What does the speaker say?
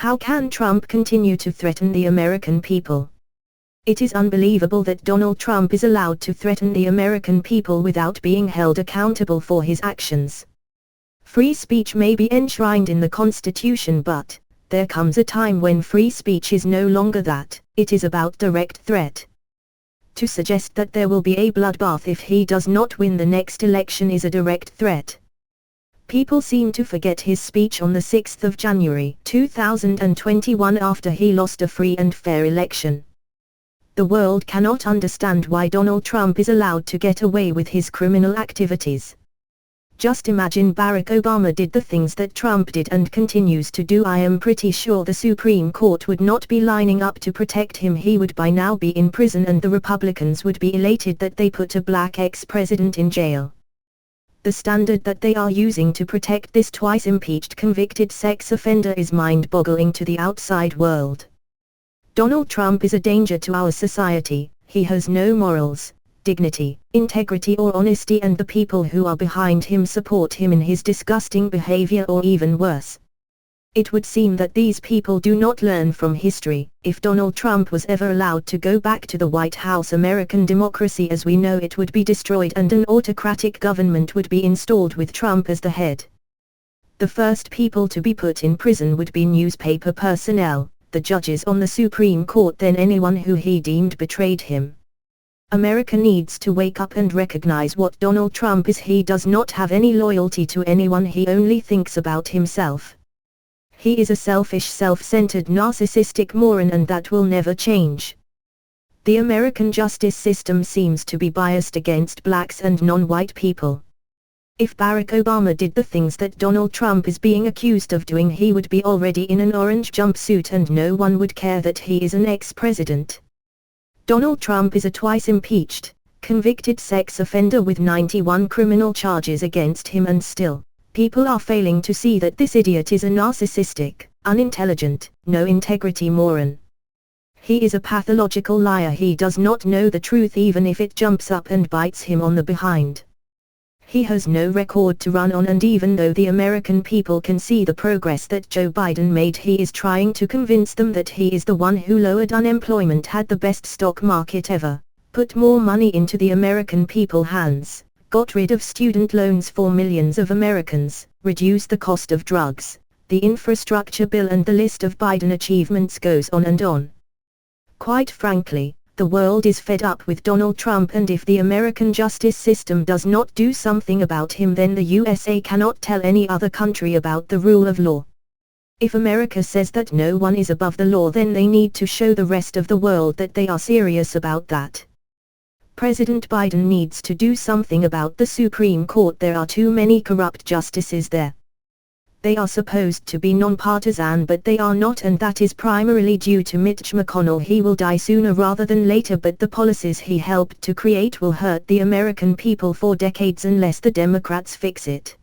How can Trump continue to threaten the American people? It is unbelievable that Donald Trump is allowed to threaten the American people without being held accountable for his actions. Free speech may be enshrined in the Constitution, but there comes a time when free speech is no longer that, it is about direct threat. To suggest that there will be a bloodbath if he does not win the next election is a direct threat. People seem to forget his speech on the 6th of January 2021 after he lost a free and fair election. The world cannot understand why Donald Trump is allowed to get away with his criminal activities. Just imagine Barack Obama did the things that Trump did and continues to do. I am pretty sure the Supreme Court would not be lining up to protect him. He would by now be in prison and the Republicans would be elated that they put a black ex-president in jail. The standard that they are using to protect this twice impeached convicted sex offender is mind-boggling to the outside world. Donald Trump is a danger to our society. He has no morals, dignity, integrity or honesty, and the people who are behind him support him in his disgusting behavior, or even worse. It would seem that these people do not learn from history. If Donald Trump was ever allowed to go back to the White House, American democracy as we know it would be destroyed and an autocratic government would be installed with Trump as the head. The first people to be put in prison would be newspaper personnel, the judges on the Supreme Court, then anyone who he deemed betrayed him. America needs to wake up and recognize what Donald Trump is. He does not have any loyalty to anyone. He only thinks about himself. He is a selfish, self-centered, narcissistic moron, and that will never change. The American justice system seems to be biased against blacks and non-white people. If Barack Obama did the things that Donald Trump is being accused of doing, he would be already in an orange jumpsuit and no one would care that he is an ex-president. Donald Trump is a twice impeached, convicted sex offender with 91 criminal charges against him, and still, people are failing to see that this idiot is a narcissistic, unintelligent, no integrity moron. He is a pathological liar. He does not know the truth even if it jumps up and bites him on the behind. He has no record to run on, and even though the American people can see the progress that Joe Biden made, he is trying to convince them that he is the one who lowered unemployment, had the best stock market ever, put more money into the American people's hands, got rid of student loans for millions of Americans, reduced the cost of drugs, the infrastructure bill, and the list of Biden achievements goes on and on. Quite frankly, the world is fed up with Donald Trump, and if the American justice system does not do something about him, then the USA cannot tell any other country about the rule of law. If America says that no one is above the law, then they need to show the rest of the world that they are serious about that. President Biden needs to do something about the Supreme Court. There are too many corrupt justices there. They are supposed to be nonpartisan, but they are not, and that is primarily due to Mitch McConnell. He will die sooner rather than later, but the policies he helped to create will hurt the American people for decades unless the Democrats fix it.